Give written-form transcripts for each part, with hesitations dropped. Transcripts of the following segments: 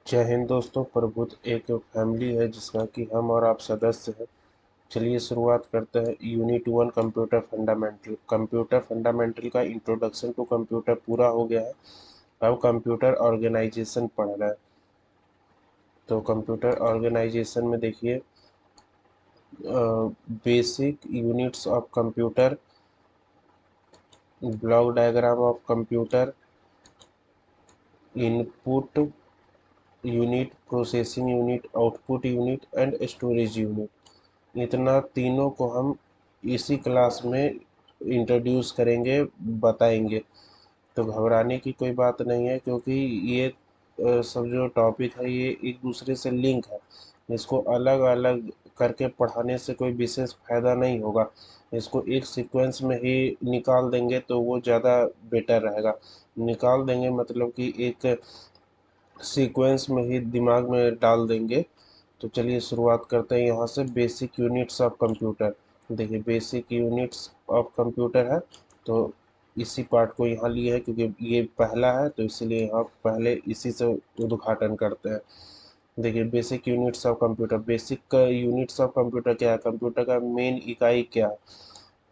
जय हिंद दोस्तों। प्रबुद्ध एक फैमिली है जिसका कि हम और आप सदस्य हैं। चलिए शुरुआत करते हैं। यूनिट 1 कंप्यूटर फंडामेंटल का इंट्रोडक्शन टू कंप्यूटर पूरा हो गया है। अब कंप्यूटर ऑर्गेनाइजेशन पढ़ रहा है। तो कंप्यूटर ऑर्गेनाइजेशन में देखिए, basic units of computer, block diagram of computer, input unit, processing unit, output unit and storage unit. इतना तीनों को हम इसी क्लास में इंट्रोड्यूस करेंगे, बताएंगे। तो घबराने की कोई बात नहीं है, क्योंकि ये सब जो टॉपिक है ये एक दूसरे से लिंक है। इसको अलग अलग करके पढ़ाने से कोई विशेष फायदा नहीं होगा। इसको एक सीक्वेंस में ही निकाल देंगे तो वो ज़्यादा बेटर रहेगा। निकाल देंगे मतलब कि एक सीक्वेंस में ही दिमाग में डाल देंगे। तो चलिए शुरुआत करते हैं यहाँ से। Basic units of computer. देखिए, बेसिक यूनिट्स ऑफ कंप्यूटर है, तो इसी पार्ट को यहाँ लिए है क्योंकि ये पहला है, तो इसीलिए यहाँ पहले इसी से उद्घाटन करते हैं। देखिए, basic units of computer. Basic units of computer क्या है? कंप्यूटर का मेन इकाई क्या है?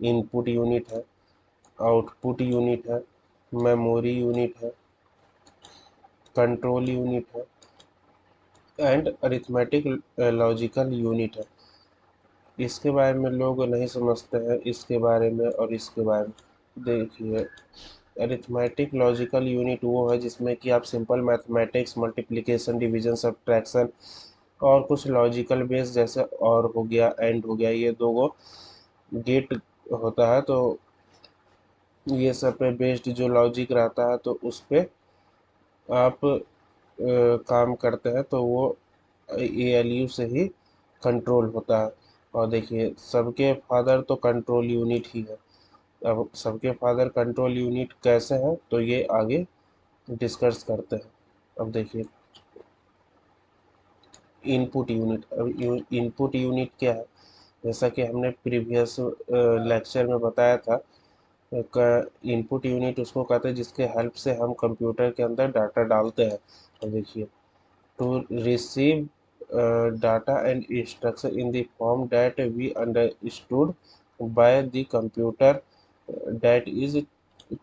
इनपुट यूनिट है, आउटपुट यूनिट है, मेमोरी यूनिट है, कंट्रोल यूनिट है एंड अरिथमेटिक लॉजिकल यूनिट है। इसके बारे में लोग नहीं समझते हैं, इसके बारे में और इसके बारे में। देखिए, अरिथमेटिक लॉजिकल यूनिट वो है जिसमें कि आप simple mathematics, multiplication, division, subtraction और कुछ लॉजिकल बेस जैसे और हो गया, एंड हो गया, ये दो गो गेट होता है। तो ये सब पे बेस्ड जो लॉजिक रहता है तो उस पे आप काम करते हैं, तो वो ALU से ही कंट्रोल होता है। और देखिए, सबके फादर तो कंट्रोल यूनिट ही है। अब सबके फादर कंट्रोल यूनिट कैसे हैं तो ये आगे डिस्कस करते हैं। अब देखिए, इनपुट यूनिट। अब इनपुट यूनिट क्या है? जैसा कि हमने प्रीवियस लेक्चर में बताया था, इनपुट यूनिट उसको कहते हैं जिसके हेल्प से हम कंप्यूटर के अंदर डाटा डालते हैं। तो देखिए, to receive data and instruction in the form that we understood by the computer, that is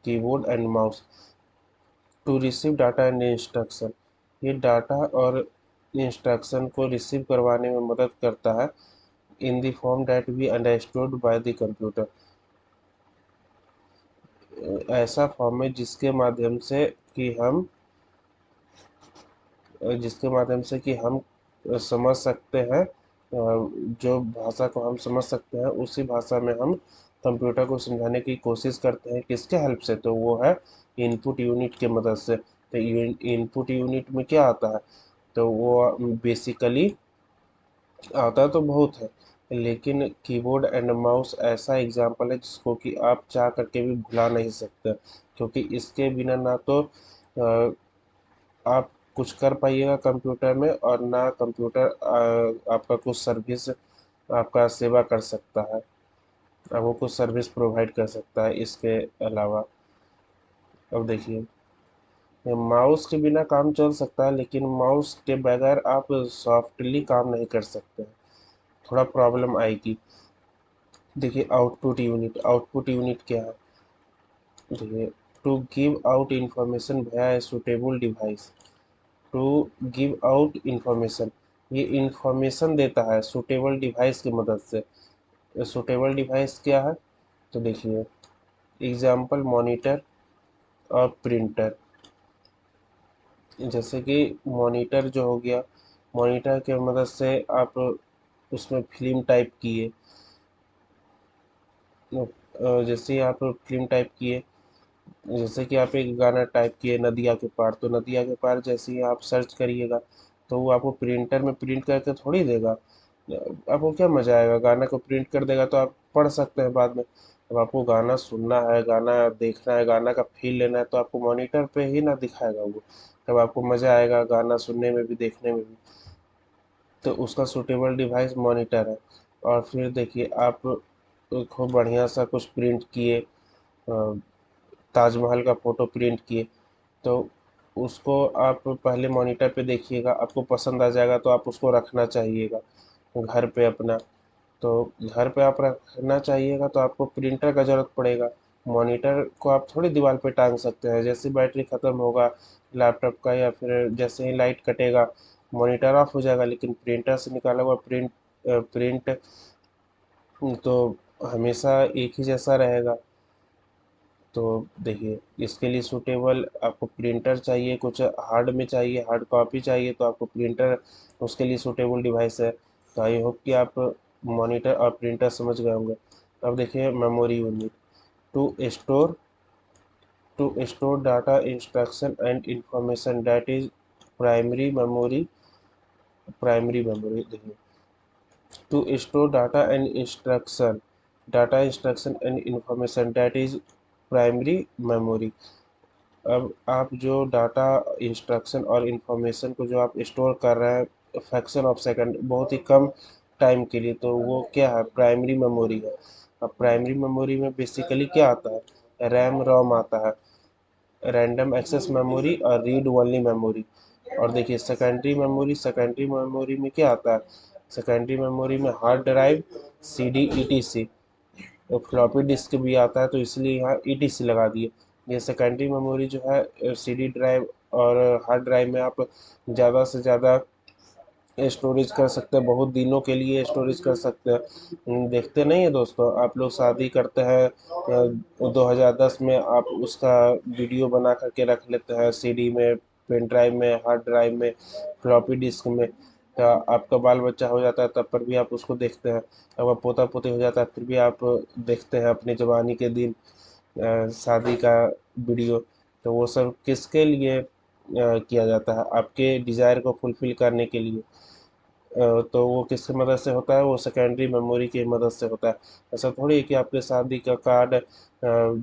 keyboard and mouse. To receive data and instruction, ये डाटा और इंस्ट्रक्शन को रिसीव करवाने में मदद करता है। In the form that we understood by the computer, ऐसा form है जिसके माध्यम से कि हम समझ सकते हैं, जो भाषा को हम समझ सकते हैं उसी भाषा में हम कंप्यूटर को समझाने की कोशिश करते हैं। किसके हेल्प से? तो वो है इनपुट यूनिट के मदद से। तो इनपुट यूनिट में क्या आता है? तो वो बेसिकली आता तो बहुत है, लेकिन कीबोर्ड एंड माउस ऐसा एग्जाम्पल है जिसको कि आप चाह करके भी भुला नहीं सकते, क्योंकि इसके बिना ना तो आप कुछ कर पाइएगा कंप्यूटर में, और ना कंप्यूटर आपका कुछ सर्विस, आपका सेवा कर सकता है, आपको कुछ सर्विस प्रोवाइड कर सकता है इसके अलावा। अब देखिए, माउस के बिना काम चल सकता है, लेकिन माउस के बगैर आप सॉफ्टली काम नहीं कर सकते, थोड़ा प्रॉब्लम आएगी। देखिए, आउटपुट यूनिट क्या है? देखिए, to give out information via suitable device. To give out information, ये इंफॉर्मेशन देता है सूटेबल डिवाइस की मदद से। सूटेबल डिवाइस क्या है? तो देखिए, एग्जाम्पल मॉनिटर और प्रिंटर। जैसे कि मॉनिटर जो हो गया, मॉनिटर की मदद से आप उसमें फिल्म टाइप किए, जैसे आप फिल्म टाइप किए, जैसे कि आप एक गाना टाइप किए नदिया के पार, तो नदिया के पार जैसे ही आप सर्च करिएगा तो वो आपको प्रिंटर में प्रिंट करके थोड़ी देगा। आपको क्या मजा आएगा? गाना को प्रिंट कर देगा तो आप पढ़ सकते हैं बाद में। अब आपको गाना सुनना है, गाना देखना है, गाना का फील लेना है, तो आपको मॉनिटर पे ही ना दिखाएगा वो। तब आपको मजा आएगा गाना सुनने में भी, देखने में भी। तो उसका सूटेबल डिवाइस मॉनिटर है। और फिर देखिए, आप खूब बढ़िया सा कुछ प्रिंट किए, ताजमहल का फोटो प्रिंट किए, तो उसको आप पहले मॉनिटर पे देखिएगा, आपको पसंद आ जाएगा तो आप उसको रखना चाहिएगा घर पे अपना। तो घर पे आप रखना चाहिएगा तो आपको प्रिंटर का ज़रूरत पड़ेगा। मॉनिटर को आप थोड़ी दीवार पे टांग सकते हैं, जैसे बैटरी ख़त्म होगा लैपटॉप का या फिर जैसे ही लाइट कटेगा मॉनिटर ऑफ हो जाएगा, लेकिन प्रिंटर से निकाला हुआ प्रिंट तो हमेशा एक ही जैसा रहेगा। तो देखिए, इसके लिए सूटेबल आपको प्रिंटर चाहिए, कुछ हार्ड में चाहिए, हार्ड कॉपी चाहिए तो आपको प्रिंटर उसके लिए सूटेबल डिवाइस है। तो आई होप कि आप मॉनिटर और प्रिंटर समझ गए होंगे। अब देखिए memory unit, to store to store data instruction and information that is primary memory देखिए, to store data instruction and information that is primary memory. अब आप जो डाटा इंस्ट्रक्शन और इन्फॉर्मेशन को जो आप स्टोर कर रहे हैं फ्रैक्शन ऑफ सेकंड, बहुत ही कम टाइम के लिए, तो वो क्या है, प्राइमरी मेमोरी है। अब प्राइमरी मेमोरी में बेसिकली क्या आता है, रैम रोम आता है, रैंडम एक्सेस मेमोरी और रीड ओनली मेमोरी। और देखिए सेकेंडरी मेमोरी में क्या आता है, सेकेंडरी मेमोरी में हार्ड ड्राइव, CD ETC, तो फ्लॉपी डिस्क भी आता है, तो इसलिए यहाँ ETC लगा दिए। ये सेकेंडरी मेमोरी जो है CD ड्राइव और हार्ड ड्राइव में आप ज़्यादा से ज़्यादा स्टोरेज कर सकते हैं, बहुत दिनों के लिए स्टोरेज कर सकते हैं। देखते नहीं है दोस्तों, आप लोग शादी करते हैं 2010 में, आप उसका वीडियो बना करके रख लेते हैं CD में, पेन ड्राइव में, हार्ड ड्राइव में, फ्लॉपी डिस्क में। तो आपका बाल बच्चा हो जाता है तब पर भी आप उसको देखते हैं, अब आप पोता पोती हो जाता है फिर भी आप देखते हैं अपनी जवानी के दिन शादी का वीडियो। तो वो सब किसके लिए किया जाता है, आपके डिज़ायर को फुलफ़िल करने के लिए। तो वो किसकी मदद से होता है, वो सेकेंडरी मेमोरी की मदद से होता है। ऐसा थोड़ी है कि आपके शादी का कार्ड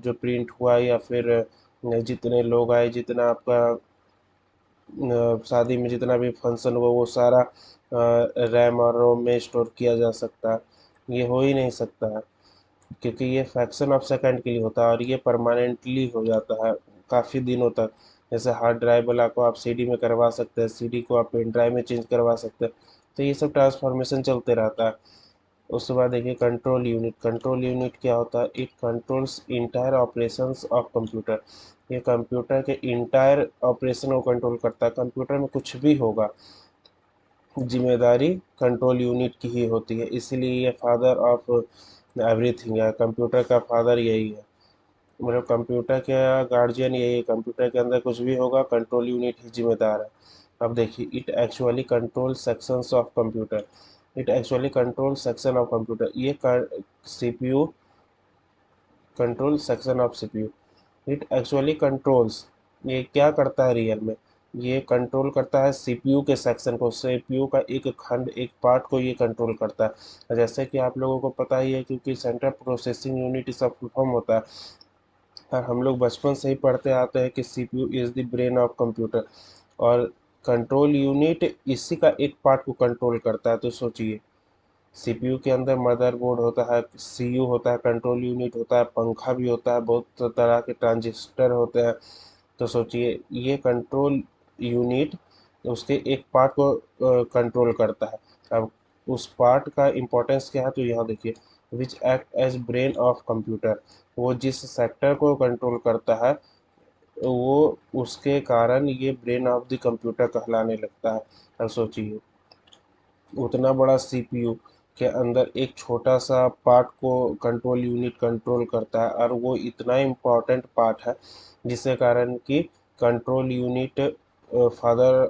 जो प्रिंट हुआ या फिर जितने लोग आए, जितना आपका शादी में जितना भी फंक्शन हुआ वो सारा रैम और रोम में स्टोर किया जा सकता है, ये हो ही नहीं सकता है। क्योंकि ये फ्रैक्शन ऑफ सेकंड के लिए होता है और ये परमानेंटली हो जाता है काफ़ी दिनों तक। जैसे हार्ड ड्राइव वाला को आप CD में करवा सकते हैं, CD को आप पेन ड्राइव में चेंज करवा सकते हैं। तो ये सब ट्रांसफॉर्मेशन चलते रहता है। उसके बाद देखिए कंट्रोल यूनिट क्या होता है, it controls entire operations of computer. ये कंप्यूटर के इंटायर ऑपरेशन को कंट्रोल करता है, कंप्यूटर में कुछ भी होगा जिम्मेदारी कंट्रोल यूनिट की ही होती है, इसीलिए ये फादर ऑफ एवरीथिंग है, कंप्यूटर का फादर यही है, मतलब कंप्यूटर का गार्जियन यही है, कंप्यूटर के अंदर कुछ भी होगा कंट्रोल यूनिट ही जिम्मेदार है। अब देखिए, it actually control sections of computer, it actually control section of computer, ये CPU control section of CPU, it actually controls, ये क्या करता है रियल में, ये कंट्रोल करता है CPU के सेक्शन को, CPU का एक खंड, एक पार्ट को ये कंट्रोल करता है। जैसे कि आप लोगों को पता ही है, क्योंकि सेंट्रल प्रोसेसिंग यूनिट इसका फुल फॉर्म होता है, और हम लोग बचपन से ही पढ़ते आते हैं कि CPU is the brain of computer, और कंट्रोल यूनिट इसी का एक पार्ट को कंट्रोल करता है। तो सोचिए, CPU के अंदर मदरबोर्ड होता है, CU होता है, कंट्रोल यूनिट होता है, पंखा भी होता है, बहुत तरह के ट्रांजिस्टर होते हैं। तो सोचिए, ये कंट्रोल यूनिट उसके एक पार्ट को कंट्रोल करता है। अब उस पार्ट का इम्पोर्टेंस क्या है, तो यहाँ देखिए, which act as brain of computer, वो जिस सेक्टर को कंट्रोल करता है वो उसके कारण ये ब्रेन ऑफ द कंप्यूटर कहलाने लगता है। अब सोचिए, उतना बड़ा CPU के अंदर एक छोटा सा पार्ट को कंट्रोल यूनिट कंट्रोल करता है, और वो इतना इम्पोर्टेंट पार्ट है जिसके कारण कि कंट्रोल यूनिट फादर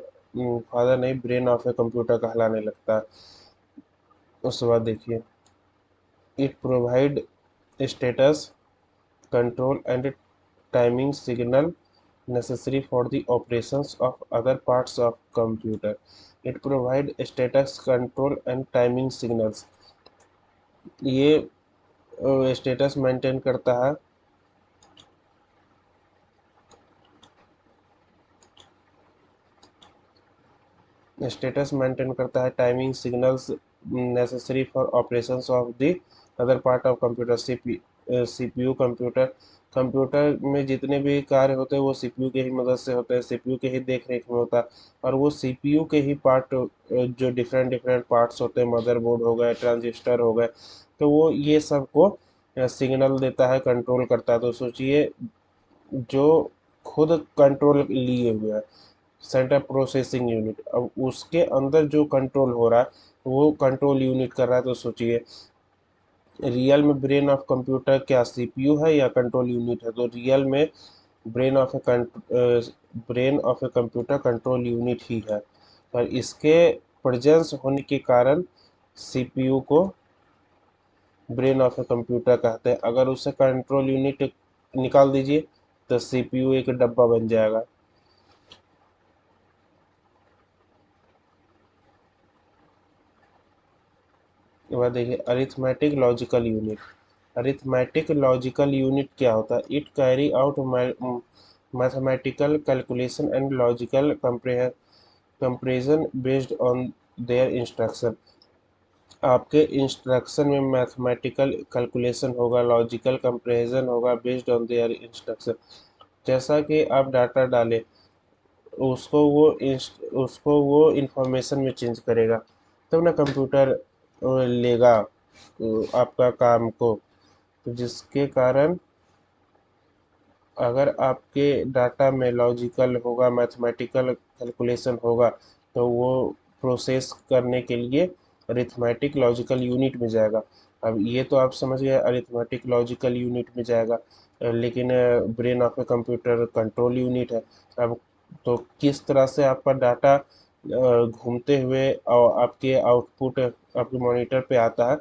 फादर नहीं, ब्रेन ऑफ ए कंप्यूटर कहलाने लगता है। उसके बाद देखिए, it provide status control and timing signal necessary for the operations of other parts of computer. It provide status control and timing signals. ये status maintain करता है, timing signals necessary for operations of the other part of computer, CPU computer computer में जितने भी कार्य होते हैं वो सीपीयू के ही मदद से होते हैं, सीपीयू के ही देख रेख में होता है। और वो सीपीयू के ही पार्ट, जो डिफरेंट डिफरेंट पार्ट्स होते हैं, मदरबोर्ड हो गए, ट्रांजिस्टर हो गए, तो वो ये सबको सिग्नल देता है, कंट्रोल करता है। तो सोचिए, जो खुद कंट्रोल लिए हुए है, सेंट्रल प्रोसेसिंग यूनिट, अब उसके अंदर जो कंट्रोल हो रहा है वो कंट्रोल यूनिट कर रहा है। तो सोचिए, रियल में ब्रेन ऑफ कंप्यूटर क्या सीपीयू है या कंट्रोल यूनिट है? तो रियल में brain of a brain of a computer control unit ही है। और इसके प्रेजेंस होने के कारण सीपीयू को ब्रेन ऑफ ए कंप्यूटर कहते हैं। अगर उसे कंट्रोल यूनिट निकाल दीजिए तो सीपीयू एक डब्बा बन जाएगा। के बाद देखिए arithmetic logical unit. Arithmetic logical unit क्या होता है? It carry out mathematical calculation and logical comparison based on their instruction. आपके इंस्ट्रक्शन में मैथमेटिकल कैलकुलेशन होगा, लॉजिकल कंपेरिजन होगा बेस्ड ऑन देयर इंस्ट्रक्शन। जैसा कि आप डाटा डालें, उसको वो इंफॉर्मेशन में चेंज करेगा, तब ना कंप्यूटर लेगा आपका काम को। तो जिसके कारण अगर आपके डाटा में लॉजिकल होगा, मैथमेटिकल कैलकुलेशन होगा, तो वो प्रोसेस करने के लिए अरिथमेटिक लॉजिकल यूनिट में जाएगा। अब ये तो आप समझ गए, अरिथमेटिक लॉजिकल यूनिट में जाएगा। लेकिन brain of a computer control unit है। अब तो किस तरह से आपका डाटा घूमते हुए और आपके आउटपुट आपके मॉनिटर पे आता है?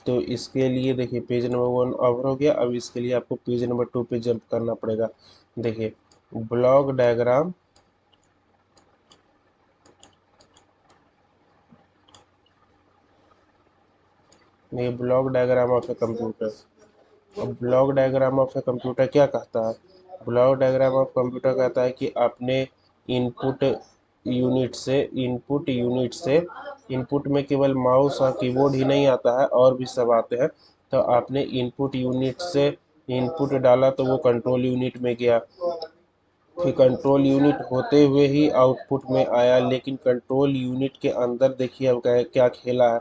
तो इसके लिए देखिए, पेज नंबर 1 ओवर हो गया। अब इसके लिए आपको पेज नंबर 2 पे जंप करना पड़ेगा। देखिए, ब्लॉक डायग्राम। ये block diagram of a computer. अब block diagram of a computer क्या कहता है? ब्लॉक डायग्राम ऑफ कंप्यूटर कहता है कि आपने इनपुट इनपुट यूनिट से इनपुट में केवल माउस और कीबोर्ड ही नहीं आता है, और भी सब आते हैं। तो आपने इनपुट यूनिट से इनपुट डाला तो वो कंट्रोल यूनिट में गया, फिर कंट्रोल यूनिट होते हुए ही आउटपुट में आया। लेकिन कंट्रोल यूनिट के अंदर देखिए अब क्या क्या खेला है।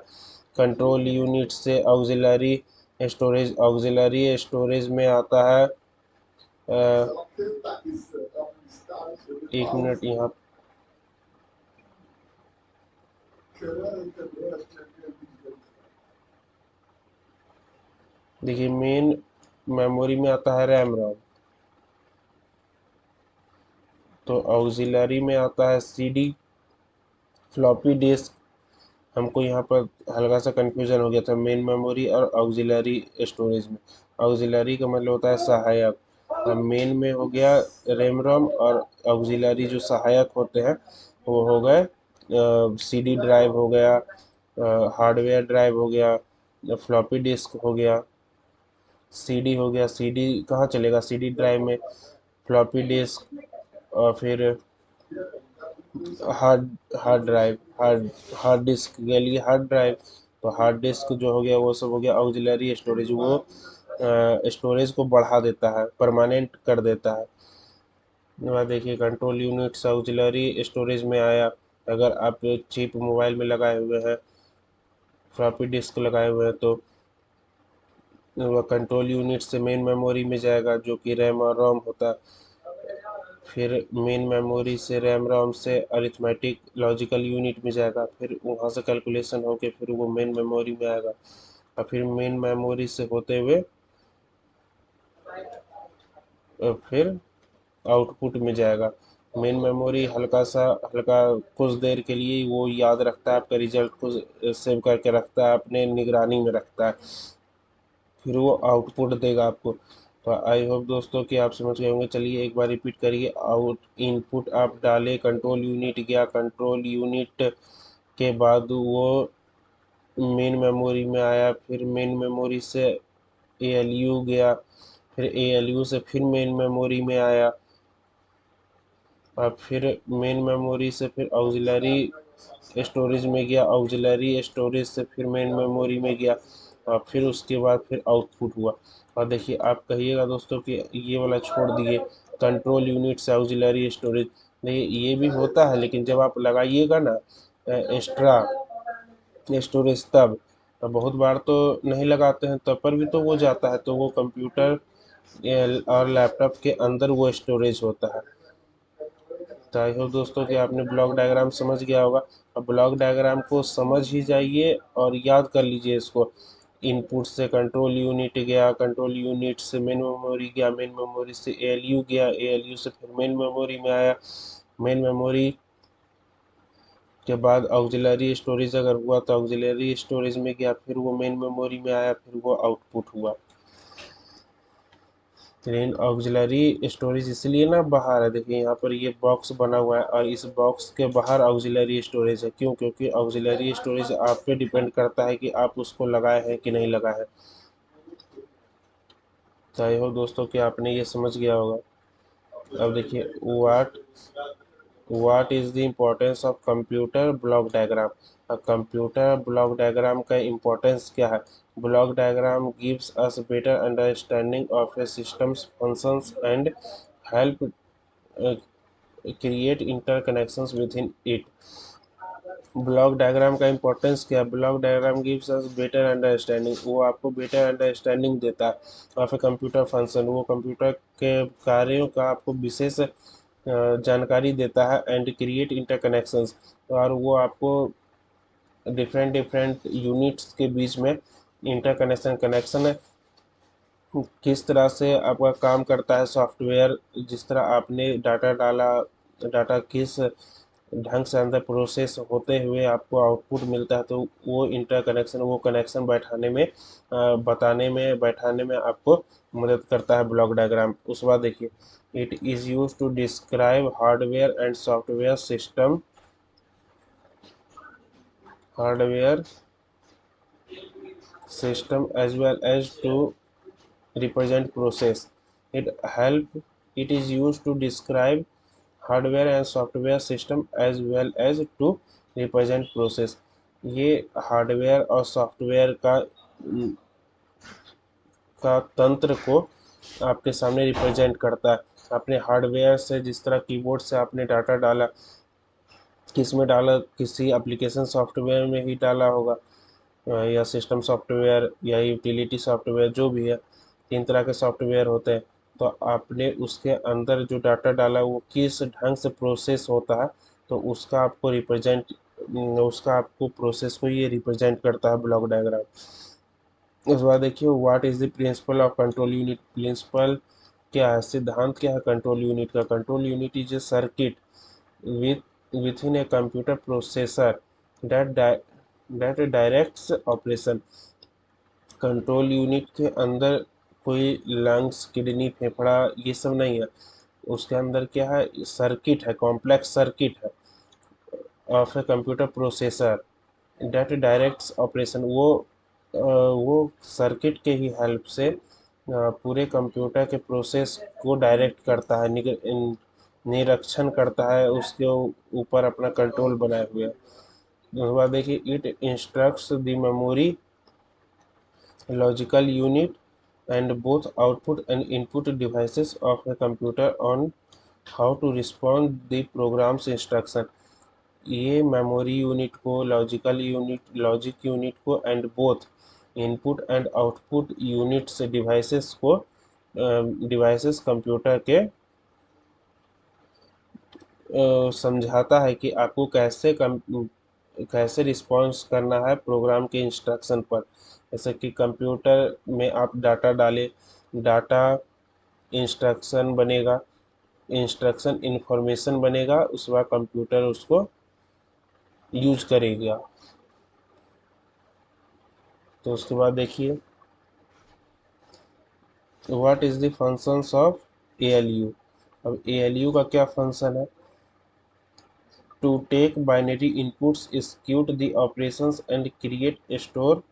कंट्रोल यूनिट से ऑक्सिलरी स्टोरेज में आता है। एक मिनट यहाँ। देखिए, मेन मेमोरी में आता है रैम रोम। तो ऑक्सिलरी में आता है सीडी, फ्लॉपी डिस्क। हमको यहाँ पर हल्का सा कंफ्यूजन हो गया था मेन मेमोरी और ऑक्सिलरी स्टोरेज में। ऑक्सिलरी का मतलब होता है सहायक, और मेन में हो गया रैम रोम, और ऑक्सिलरी जो सहायक होते हैं वो हो गए सीडी ड्राइव हो गया, हार्डवेयर ड्राइव हो गया, फ्लॉपी डिस्क हो गया, सीडी हो गया। सीडी कहाँ चलेगा? सीडी ड्राइव में। फ्लॉपी डिस्क, और फिर hard hard drive, hard disk के लिए हार्ड ड्राइव। तो हार्ड डिस्क जो हो गया वो सब हो गया ऑक्सिलरी स्टोरेज। वो स्टोरेज को बढ़ा देता है, परमानेंट कर देता है। वहाँ देखिए, कंट्रोल यूनिट ऑक्सिलरी स्टोरेज में आया। अगर आप चिप मोबाइल में लगाए हुए हैं, फ्लॉपी डिस्क लगाए हुए हैं, तो वह कंट्रोल यूनिट से मेन मेमोरी में जाएगा, जो कि रैम और रोम होता है। फिर मेन मेमोरी से रैम रोम से अरिथमेटिक लॉजिकल यूनिट में जाएगा, फिर वहाँ से कैलकुलेशन होके फिर वो मेन मेमोरी में आएगा, और फिर मेन मेमोरी से होते हुए फिर आउटपुट में जाएगा। मेन मेमोरी हल्का कुछ देर के लिए वो याद रखता है, आपका रिजल्ट को सेव करके रखता है, अपने निगरानी में रखता है, फिर वो आउटपुट देगा आपको। तो आई होप दोस्तों कि आप समझ गए होंगे। चलिए एक बार रिपीट करिए। इनपुट आप डाले, कंट्रोल यूनिट गया, कंट्रोल यूनिट के बाद वो मेन मेमोरी में आया, फिर मेन मेमोरी से एएलयू गया, फिर एएलयू से फिर मेन मेमोरी में आया, और फिर मेन मेमोरी से फिर ऑक्सिलरी स्टोरेज में गया, ऑक्सिलरी स्टोरेज से फिर मेन मेमोरी में गया। फिर उसके बाद फिर आउटपुट हुआ। और देखिए आप कहिएगा दोस्तों कि ये वाला छोड़ दिए, कंट्रोल यूनिट से ऑक्सिलरी स्टोरेज। देखिए ये भी होता है, लेकिन जब आप लगाइएगा ना एक्स्ट्रा स्टोरेज तब बहुत बार तो नहीं लगाते हैं, तब पर भी तो वो जाता है, तो वो कंप्यूटर और लैपटॉप के अंदर वो स्टोरेज होता है। तो आई होप दोस्तों कि आपने ब्लॉक डायग्राम समझ गया होगा। अब ब्लॉक डायग्राम को समझ ही जाइए और याद कर लीजिए इसको। इनपुट से कंट्रोल यूनिट गया, कंट्रोल यूनिट से मेन मेमोरी गया, मेन मेमोरी से एएलयू गया, एएलयू से फिर मेन मेमोरी में आया, मेन मेमोरी के बाद ऑक्सिलरी स्टोरेज अगर हुआ तो ऑक्सिलरी स्टोरेज में गया, फिर वो मेन मेमोरी में आया, फिर वो आउटपुट हुआ। लेकिन ऑक्सिलरी स्टोरेज इसलिए ना बाहर है, देखिए यहाँ पर ये बॉक्स बना हुआ है और इस बॉक्स के बाहर ऑक्सिलरी स्टोरेज है। क्यों? क्योंकि ऑक्सिलरी स्टोरेज आप पे डिपेंड करता है कि आप उसको लगाए हैं कि नहीं लगाए हैं। तो आई होप दोस्तों कि आपने ये समझ गया होगा। अब देखिए what is the importance of computer block diagram. Computer block diagram का इम्पोर्टेंस क्या है? Block diagram gives us better understanding of A systems functions and help create interconnections with in it. Block diagram का importance क्या है? Block diagram gives us better understanding, वो आपको better understanding देता है ऑफ ए कंप्यूटर फंक्शन, वो computer के कार्यों का आपको विशेष जानकारी देता है। एंड क्रिएट इंटरकनेक्शंस, और वो आपको डिफरेंट डिफरेंट यूनिट्स के बीच में इंटरकनेक्शन कनेक्शन किस तरह से आपका काम करता है सॉफ्टवेयर, जिस तरह आपने डाटा डाला, डाटा किस ढंग से अंदर प्रोसेस होते हुए आपको आउटपुट मिलता है, तो वो इंटरकनेक्शन, वो कनेक्शन बैठाने में बताने में बैठाने में आपको मदद करता है ब्लॉक डायग्राम। उस बाद देखिए, it is use to describe hardware and software hardware system as well as to represent process. It help it is used to describe hardware and software system as well as to represent process. ये hardware और software का तंत्र को आपके सामने represent करता है। अपने हार्डवेयर से, जिस तरह कीबोर्ड से आपने डाटा डाला, किस में डाला, किसी एप्लीकेशन सॉफ्टवेयर में ही डाला होगा, या सिस्टम सॉफ्टवेयर या यूटिलिटी सॉफ्टवेयर, जो भी है, 3 तरह के सॉफ्टवेयर होते हैं। तो आपने उसके अंदर जो डाटा डाला वो किस ढंग से प्रोसेस होता है, तो उसका आपको प्रोसेस को ये रिप्रेजेंट करता है ब्लॉक डायग्राम। उसके बाद देखिए, what is the principle of control unit. Principle क्या है, सिद्धांत क्या है कंट्रोल यूनिट का? Control unit is a circuit within a computer processor that directs operation। Control unit के अंदर कोई लंग्स, किडनी, फेफड़ा ये सब नहीं है। उसके अंदर क्या है? सर्किट है, कॉम्प्लेक्स सर्किट है of a computer processor that directs operation. वो सर्किट के ही हेल्प से पूरे कंप्यूटर के प्रोसेस को डायरेक्ट करता है, निरीक्षण करता है, उसके ऊपर अपना कंट्रोल बनाए हुए है। उसके बाद देखिए, it instructs the memory logical unit and both output and input devices of a computer on how to respond the programs instruction. ये मेमोरी यूनिट को, लॉजिक यूनिट को and both input and output units devices computer के समझाता है कि आपको कैसे response करना है प्रोग्राम के इंस्ट्रक्शन पर। जैसे कि कंप्यूटर में आप डाटा डालें, डाटा इंस्ट्रक्शन बनेगा, इंस्ट्रक्शन इंफॉर्मेशन बनेगा, उसके बाद कंप्यूटर उसको यूज करेगा। तो उसके बाद देखिए, what is the functions of ALU. अब एएलयू का क्या फंक्शन है? To take binary inputs, execute the operations and create, store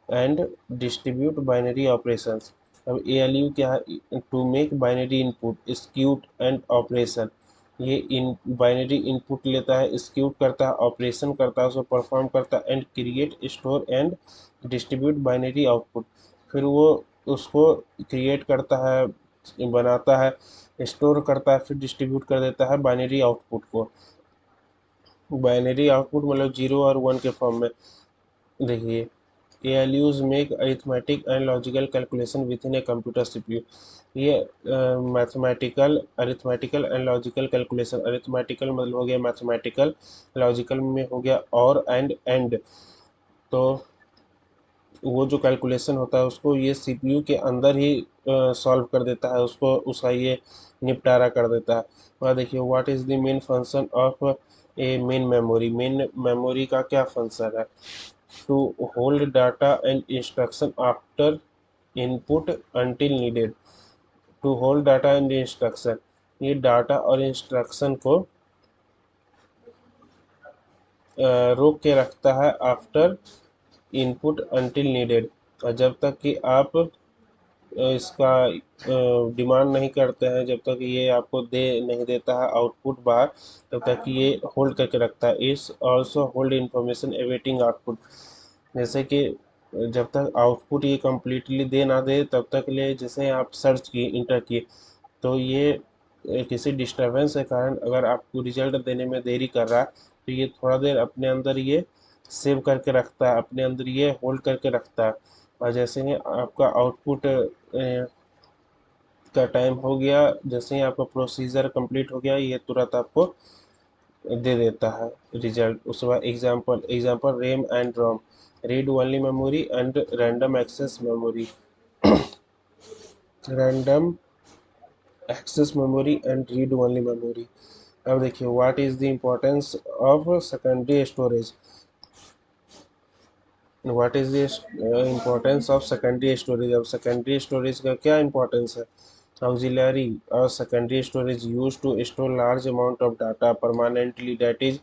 and distribute binary operations. अब एएलयू क्या है? To make binary input, execute and operation. ये इन बाइनरी इनपुट लेता है, एक्ecute करता है, ऑपरेशन करता है, उसको परफॉर्म करता है, and create, store and distribute binary output, फिर वो उसको क्रिएट करता है, बनाता है, स्टोर करता है, फिर डिस्ट्रीब्यूट कर देता है बाइनरी आउटपुट को। बाइनरी आउटपुट मतलब 0 और 1 के फॉर्म में। देखिए, ALUs make arithmetic and logical calculation with in a computer CPU। ये mathematical, arithmetical and logical calculation, arithmetical मतलब हो गया मैथमेटिकल, लॉजिकल में हो गया और एंड। तो वो जो कैलकुलेशन होता है उसको ये CPU के अंदर ही सॉल्व कर देता है, उसको उसका ये निपटारा कर देता है। वह देखिए, what is the main function of a main memory. Main memory का क्या फंक्शन है? To hold data and instruction after input until needed। To hold data and instruction, ये डाटा और इंस्ट्रक्शन को रोक के रखता है आफ्टर इनपुट until needed। और जब तक कि आप इसका डिमांड नहीं करते हैं, जब तक ये आपको दे नहीं देता है आउटपुट बार, तब तक ये होल्ड करके रखता है। इस also hold information awaiting output. जैसे कि जब तक आउटपुट ये कम्प्लीटली दे ना दे तब तक लिए, जैसे आप सर्च किए, इंटर किए, तो ये किसी डिस्टरबेंस के कारण अगर आपको रिजल्ट देने में देरी कर रहा है, तो ये थोड़ा देर अपने अंदर ये सेव करके रखता है, अपने अंदर ये होल्ड करके रखता है। और जैसे ही आपका आउटपुट का टाइम हो गया, जैसे ही आपका प्रोसीजर कंप्लीट हो गया, ये तुरंत आपको दे देता है रिजल्ट। उसके बाद example example RAM and ROM, read only memory and random access memory. Random access memory and read only memory. अब देखिए, what is the importance of secondary storage. What is the importance of secondary storage. अब secondary storage का क्या importance है? Auxiliary और secondary storage use to store large amount of data permanently, that is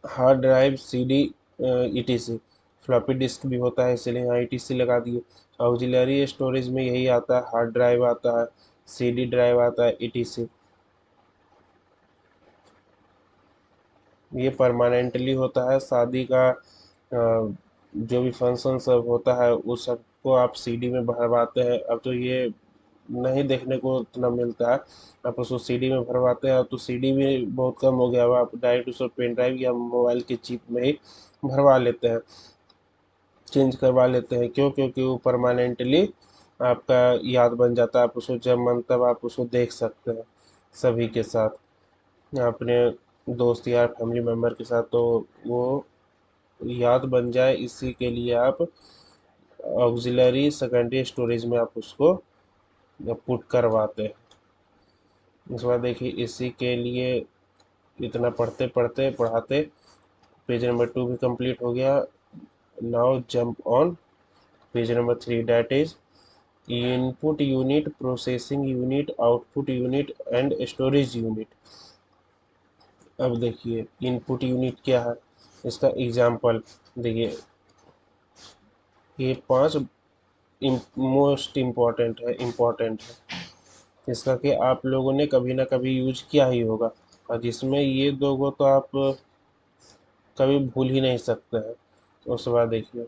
hard drive, CD, ETC। Floppy disk भी होता है, इसलिए यहाँ ETC लगा दिए। ऑक्सिलरी स्टोरेज में यही आता है, हार्ड ड्राइव आता है, CD ड्राइव आता है, ETC। ये परमानेंटली होता है। शादी का जो भी फंक्शन सब होता है उस सबको आप CD में भरवाते हैं। अब तो ये नहीं देखने को उतना मिलता है, आप उसको CD में भरवाते हैं। अब तो CD भी बहुत कम हो गया, अब आप डायरेक्ट उसको पेन ड्राइव या मोबाइल के चिप में ही भरवा लेते हैं, चेंज करवा लेते हैं। क्यों? क्योंकि वो परमानेंटली आपका याद बन जाता है, आप उसको जब मन तब आप उसको देख सकते हैं सभी के साथ, अपने दोस्त यार फैमिली मेम्बर के साथ। तो वो याद बन जाए, इसी के लिए आप ऑक्सिलरी सेकेंडरी स्टोरेज में आप उसको पुट करवाते हैं। इस बार देखिए, इसी के लिए इतना पढ़ते पढ़ते पढ़ाते पेज नंबर 2 भी कंप्लीट हो गया। Now jump on page number 3, that is input unit, processing unit, output unit and storage unit. अब देखिए, इनपुट यूनिट क्या है, इसका एग्जाम्पल देखिए। ये 5 मोस्ट इम्पोर्टेंट है जिसका कि आप लोगों ने कभी ना कभी यूज किया ही होगा, और जिसमें ये दो गो तो आप कभी भूल ही नहीं सकते हैं। उसके बाद देखिए,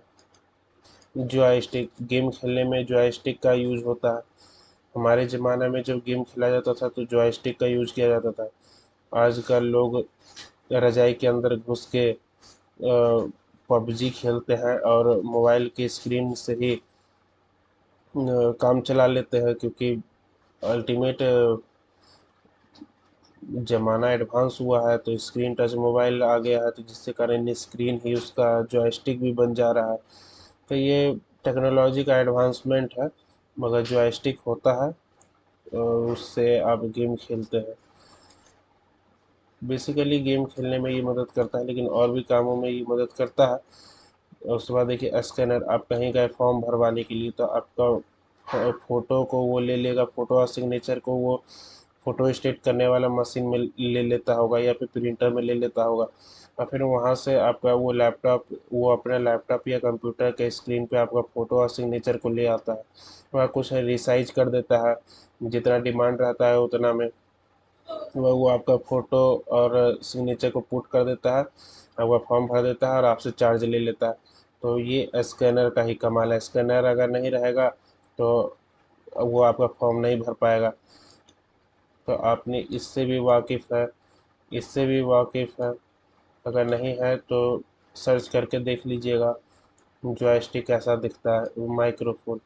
जॉयस्टिक, गेम खेलने में जॉयस्टिक का यूज होता है। हमारे ज़माने में जब गेम खेला जाता था तो जॉयस्टिक का यूज किया जाता था। आजकल लोग रजाई के अंदर घुस के PUBG खेलते हैं और मोबाइल की स्क्रीन से ही काम चला लेते हैं, क्योंकि अल्टीमेट ज़माना एडवांस हुआ है, तो स्क्रीन टच मोबाइल आ गया है, तो जिससे कारण स्क्रीन ही उसका जॉयस्टिक भी बन जा रहा है। तो ये टेक्नोलॉजी का एडवांसमेंट है, मगर जॉयस्टिक होता है और उससे आप गेम खेलते हैं। बेसिकली गेम खेलने में ये मदद करता है, लेकिन और भी कामों में ये मदद करता है। और उसके बाद देखिए, स्कैनर, आप कहीं गए फॉर्म भरवाने के लिए, तो आपका फ़ोटो को वो ले लेगा, फ़ोटो और सिग्नेचर को वो फ़ोटो स्टेट करने वाला मशीन में ले लेता होगा या फिर प्रिंटर में ले लेता होगा, और फिर वहाँ से आपका वो अपने लैपटॉप या कंप्यूटर के स्क्रीन पे आपका फ़ोटो और सिग्नेचर को ले आता है। वह कुछ रिसाइज कर देता है, जितना डिमांड रहता है उतना में वो आपका फ़ोटो और सिग्नेचर को पुट कर देता है, आपका फॉर्म भर देता है और आपसे चार्ज ले लेता है। तो ये स्कैनर का ही कमाल है। स्कैनर अगर नहीं रहेगा तो वो आपका फॉर्म नहीं भर पाएगा। तो आपने इससे भी वाकिफ़ है, इससे भी वाकिफ़ है। अगर नहीं है तो सर्च करके देख लीजिएगा जॉयस्टिक कैसा दिखता है, माइक्रोफोन।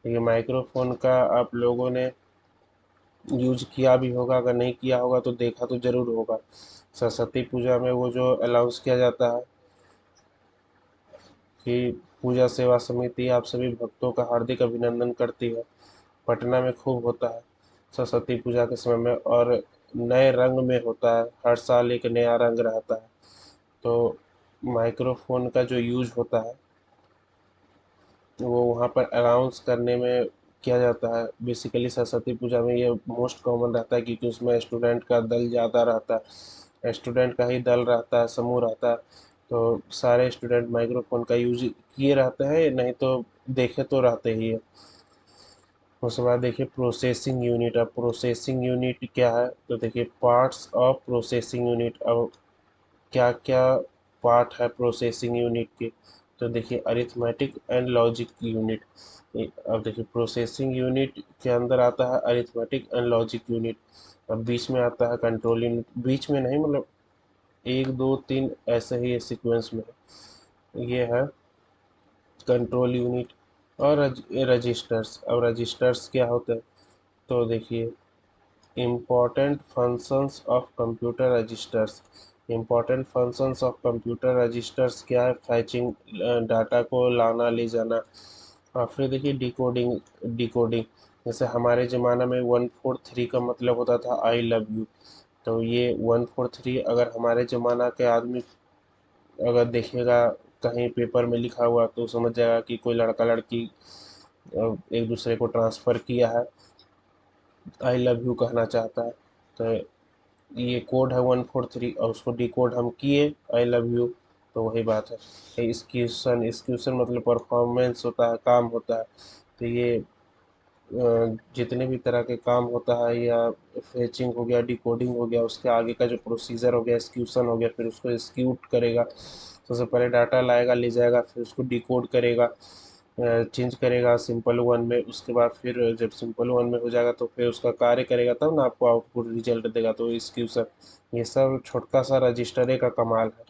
ये माइक्रोफोन का आप लोगों ने यूज किया भी होगा, अगर नहीं किया होगा तो देखा तो जरूर होगा। सरस्वती पूजा में वो जो अनाउंस किया जाता है कि पूजा सेवा समिति आप सभी भक्तों का हार्दिक अभिनंदन करती है, पटना में खूब होता है सरस्वती पूजा के समय में, और नए रंग में होता है, हर साल एक नया रंग रहता है। तो माइक्रोफोन का जो यूज होता है वो वहाँ पर अनाउंस करने में किया जाता है। बेसिकली सरस्वती पूजा में ये मोस्ट कॉमन रहता है क्योंकि उसमें स्टूडेंट का दल ज़्यादा रहता है, स्टूडेंट का ही दल रहता है, समूह रहता है। तो सारे स्टूडेंट माइक्रोफोन का यूज किए रहते हैं, नहीं तो देखे तो रहते ही है। उसके बाद देखिए प्रोसेसिंग यूनिट। अब प्रोसेसिंग यूनिट क्या है, तो देखिए पार्ट्स ऑफ प्रोसेसिंग यूनिट। अब क्या क्या पार्ट है प्रोसेसिंग यूनिट के, तो देखिए अरिथमेटिक एंड लॉजिक यूनिट। अब देखिए प्रोसेसिंग यूनिट के अंदर आता है अरिथमेटिक एंड लॉजिक यूनिट। अब बीच में आता है कंट्रोल यूनिट, बीच में नहीं मतलब एक दो तीन ऐसे ही सीक्वेंस में है। ये है कंट्रोल यूनिट और रजिस्टर्स। अब रजिस्टर्स क्या होते हैं, तो देखिए important functions of computer registers. Important functions of computer registers क्या है, फैचिंग, डाटा को लाना ले जाना। और फिर देखिए डिकोडिंग। डिकोडिंग जैसे हमारे ज़माना में 143 का मतलब होता था आई लव यू। तो ये 143 अगर हमारे ज़माना के आदमी अगर देखेगा कहीं पेपर में लिखा हुआ तो समझ जाएगा कि कोई लड़का लड़की एक दूसरे को ट्रांसफ़र किया है, आई लव यू कहना चाहता है। तो ये कोड है 143 और उसको डिकोड हम किए आई लव यू, तो वही बात है। एक्सक्यूशन, एक्सक्यूशन मतलब परफॉर्मेंस होता है, काम होता है। तो ये जितने भी तरह के काम होता है, या फेचिंग हो गया, डिकोडिंग हो गया, उसके आगे का जो प्रोसीजर हो गया एक्सक्यूशन हो गया, फिर उसको एक्सिक्यूट करेगा। सबसे पहले डाटा लाएगा, ले जाएगा, फिर उसको डिकोड करेगा, चेंज करेगा सिंपल वन में। उसके बाद फिर जब सिंपल वन में हो जाएगा तो फिर उसका कार्य करेगा, तब ना आपको आउटपुट रिजल्ट देगा, तो एक्सक्यूशन। ये सब छोटा सा रजिस्टरे का कमाल है।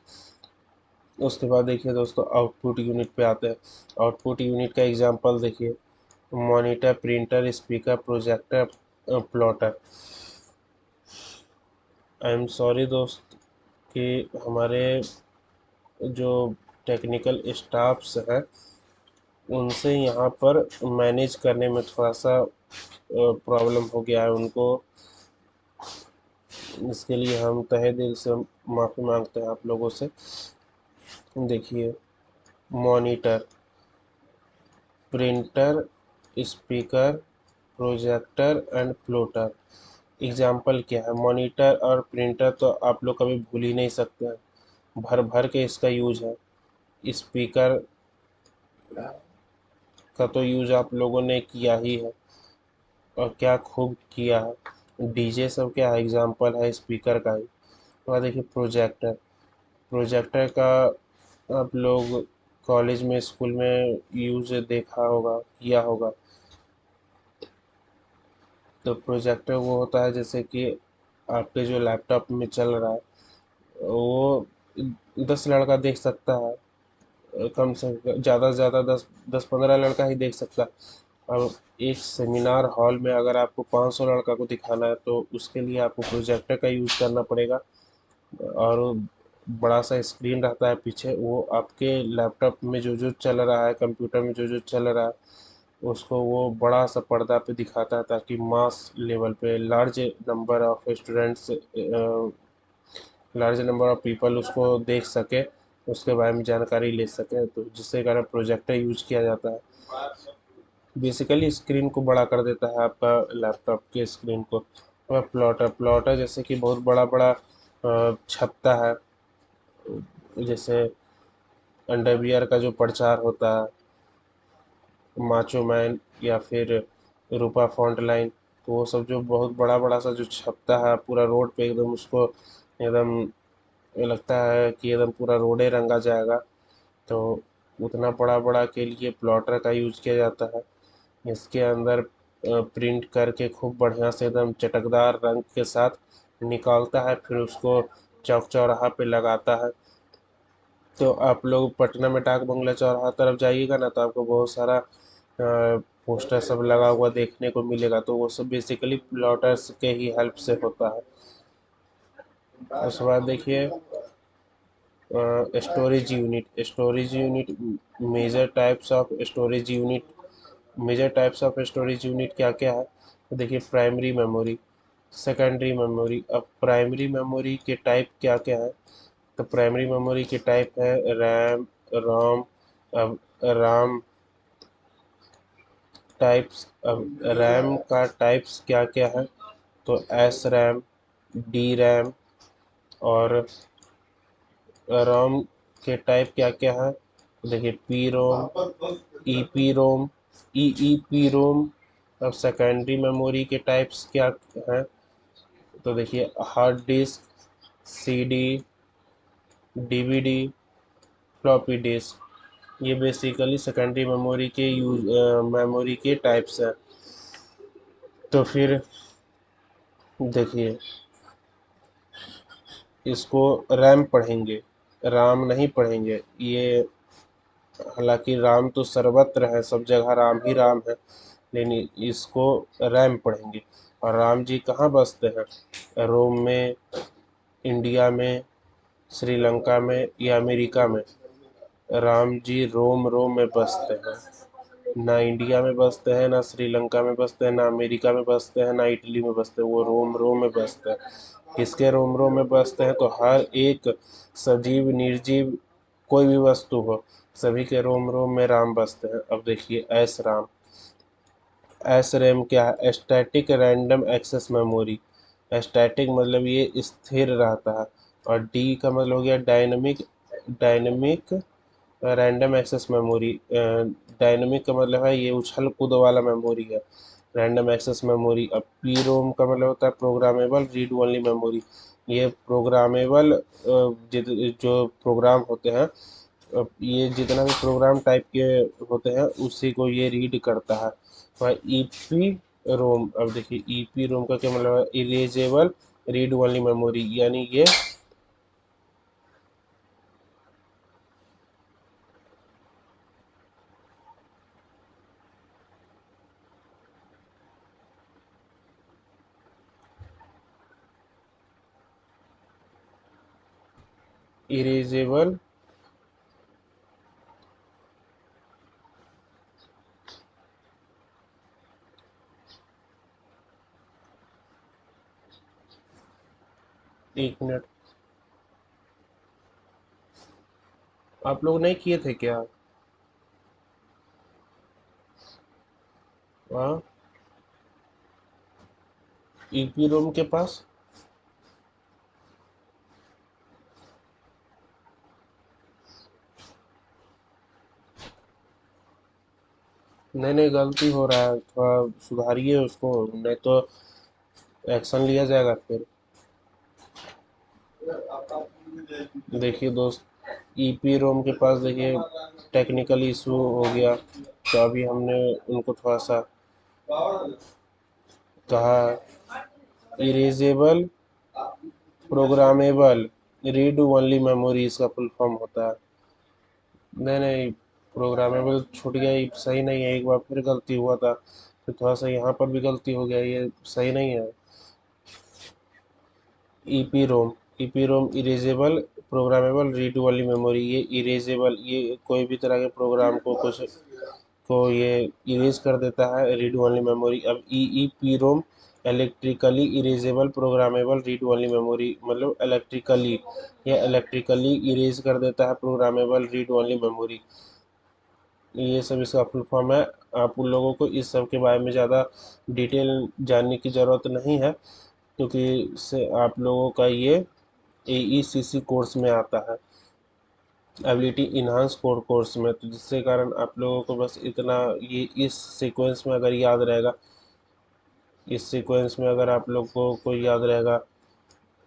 उसके बाद देखिए दोस्तों आउटपुट यूनिट पे आते हैं। आउटपुट यूनिट का एग्जांपल देखिए, monitor, printer, speaker, projector, plotter. I am sorry दोस्त कि हमारे जो टेक्निकल स्टाफ्स हैं उनसे यहाँ पर मैनेज करने में थोड़ा सा प्रॉब्लम हो गया है उनको। इसके लिए हम तहे दिल से माफ़ी मांगते हैं आप लोगों से। देखिए monitor, printer, speaker, projector and plotter. Example क्या है, मॉनिटर और प्रिंटर तो आप लोग कभी भूल ही नहीं सकते हैं, भर भर के इसका यूज है। स्पीकर का तो यूज आप लोगों ने किया ही है, और क्या खूब किया है। डीजे सब क्या है, एग्जाम्पल है स्पीकर का ही। और देखिए प्रोजेक्टर। प्रोजेक्टर का आप लोग कॉलेज में, स्कूल में यूज देखा होगा, किया होगा। तो प्रोजेक्टर वो होता है जैसे कि आपके जो लैपटॉप में चल रहा है वो 10 लड़का देख सकता है, कम से ज़्यादा से ज़्यादा 10-15 लड़का ही देख सकता है। अब एक सेमिनार हॉल में अगर आपको 500 लड़का को दिखाना है तो उसके लिए आपको प्रोजेक्टर का यूज़ करना पड़ेगा। और बड़ा सा स्क्रीन रहता है पीछे, वो आपके लैपटॉप में जो जो चल रहा है, कंप्यूटर में जो जो चल रहा है उसको वो बड़ा सा पर्दा पे दिखाता है, ताकि मास लेवल पे large number of students, large number of people उसको देख सके, उसके बारे में जानकारी ले सके, तो जिसके कारण प्रोजेक्टर यूज किया जाता है। बेसिकली स्क्रीन को बड़ा कर देता है आपका लैपटॉप के स्क्रीन को। और प्लॉटर, प्लॉटर जैसे कि बहुत बड़ा बड़ा छपता है, जैसे अंडरवियर का जो प्रचार होता है, माचो मैन या फिर रूपा फॉन्ट लाइन, तो वो सब जो बहुत बड़ा बड़ा सा जो छपता है पूरा रोड पे, एकदम उसको एकदम ये लगता है कि एकदम पूरा रोडे रंगा जाएगा। तो उतना बड़ा बड़ा के लिए प्लॉटर का यूज किया जाता है। इसके अंदर प्रिंट करके खूब बढ़िया से एकदम चटकदार रंग के साथ निकालता है, फिर उसको चौक चौराहा पे लगाता है। तो आप लोग पटना में डाक बंगला चौराहा तरफ जाइएगा ना, तो आपको बहुत सारा पोस्टर सब लगा हुआ देखने को मिलेगा, तो वो सब बेसिकली प्लॉटर्स के ही हेल्प से होता है। उसके बाद देखिए storage unit major types of storage unit major types of storage unit क्या क्या है। तो देखिए प्राइमरी मेमोरी, सेकेंडरी मेमोरी। अब प्राइमरी मेमोरी के टाइप क्या क्या है। तो प्राइमरी मेमोरी के टाइप है रैम, रोम। अब राम टाइप्स, अब रैम का टाइप्स क्या क्या है। तो एस रैम, डी रैम, और रोम के टाइप क्या क्या है। देखिए पी रोम, ई पी रोम, ई पी रोम। अब सेकेंडरी मेमोरी के टाइप्स क्या हैं। तो देखिए hard disk, CD, DVD, floppy disk. ये बेसिकली सेकेंडरी मेमोरी के टाइप्स हैं। तो फिर देखिए इसको रैम पढ़ेंगे, राम नहीं पढ़ेंगे। ये हालांकि राम तो सर्वत्र है, सब जगह राम ही राम है, लेकिन इसको रैम पढ़ेंगे। और राम जी कहाँ बसते हैं, रोम में, इंडिया में, श्रीलंका में या अमेरिका में। राम जी रोम रोम में बसते हैं, ना इंडिया में बसते हैं, ना श्रीलंका में बसते हैं, ना अमेरिका में बसते हैं, ना इटली में बसते हैं। वो रोम रोम में बसते हैं। किसके रोम रोम में बसते हैं, तो हर एक सजीव निर्जीव कोई भी वस्तु हो, सभी के रोम रोम में राम बसते हैं। अब देखिए एस राम, एस रैम क्या है, static random access memory. Static मतलब ये स्थिर रहता है, और डी का मतलब हो गया dynamic, dynamic random access memory. Dynamic का मतलब है ये उछल कूद वाला मेमोरी है, रैंडम एक्सेस मेमोरी। अब पी रोम का मतलब होता है प्रोग्रामेबल रीड ओनली मेमोरी। ये प्रोग्रामेबल जो प्रोग्राम होते हैं, अब ये जितना भी प्रोग्राम टाइप के होते हैं उसी को ये रीड करता है। और ई पी रोम, अब देखिए ई पी रोम का क्या मतलब है, इरेजेबल रीड ओनली मेमोरी, यानी ये इरेजेबल, 1 मिनट, आप लोग नहीं किए थे क्या। हाँ, ईपी रोम के पास। नहीं नहीं, गलती हो रहा है, थोड़ा सुधारिए उसको, नहीं तो एक्शन लिया जाएगा फिर। देखिए दोस्त, ईपी रोम के पास देखिए टेक्निकल इशू हो गया, तो अभी हमने उनको थोड़ा सा कहा erasable programmable read only memory, इसका फुल फॉर्म होता है। नहीं नहीं, प्रोग्रामेबल छूट गया, ये सही नहीं है, एक बार फिर गलती हुआ था, फिर थोड़ा सा यहाँ पर भी गलती हो गया, ये सही नहीं है। ईपी रोम, ईपी रोम इरेजेबल प्रोग्रामेबल रीड वाली मेमोरी। ये इरेजेबल, ये कोई भी तरह के प्रोग्राम को कुछ को ये इरेज कर देता है, रीड वाली मेमोरी। अब E E P ROM electrically erasable programmable read वाली मेमोरी, मतलब इलेक्ट्रिकली, ये इलेक्ट्रिकली इरेज कर देता है प्रोग्रामेबल रीड वाली मेमोरी। ये सब इसका फुल फॉर्म है। आप उन लोगों को इस सब के बारे में ज़्यादा डिटेल जानने की ज़रूरत नहीं है, क्योंकि इससे आप लोगों का ये AECC कोर्स में आता है, एबिलिटी इन्हांस कोर कोर्स में। तो जिसके कारण आप लोगों को बस इतना, ये इस सीक्वेंस में अगर याद रहेगा, इस सीक्वेंस में अगर आप लोग को याद रहेगा,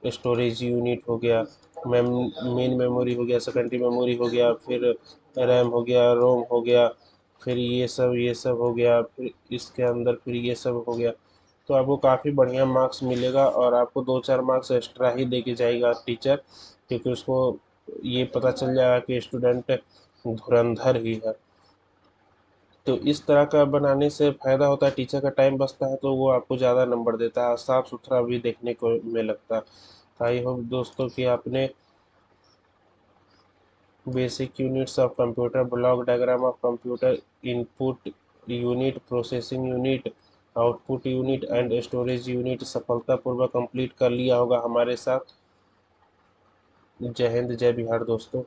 स्टोरेज यूनिट हो गया, मेन मेमोरी हो गया, सेकेंडरी मेमोरी हो गया, फिर रैम हो गया, रोम हो गया, फिर ये सब हो गया, फिर इसके अंदर फिर ये सब हो गया। तो आपको काफ़ी बढ़िया मार्क्स मिलेगा और आपको 2-4 मार्क्स एक्स्ट्रा ही दे के जाएगा टीचर, क्योंकि उसको ये पता चल जाएगा कि स्टूडेंट धुरंधर ही है। तो इस तरह का बनाने से फ़ायदा होता है, टीचर का टाइम बचता है, तो वो आपको ज़्यादा नंबर देता है और साफ़ सुथरा भी देखने को में लगता है। तो आई होप दोस्तों कि आपने basic units of computer, block diagram of computer, input unit, processing unit, output unit and storage unit सफलतापूर्वक कंप्लीट कर लिया होगा हमारे साथ। जय हिंद, जय बिहार दोस्तों।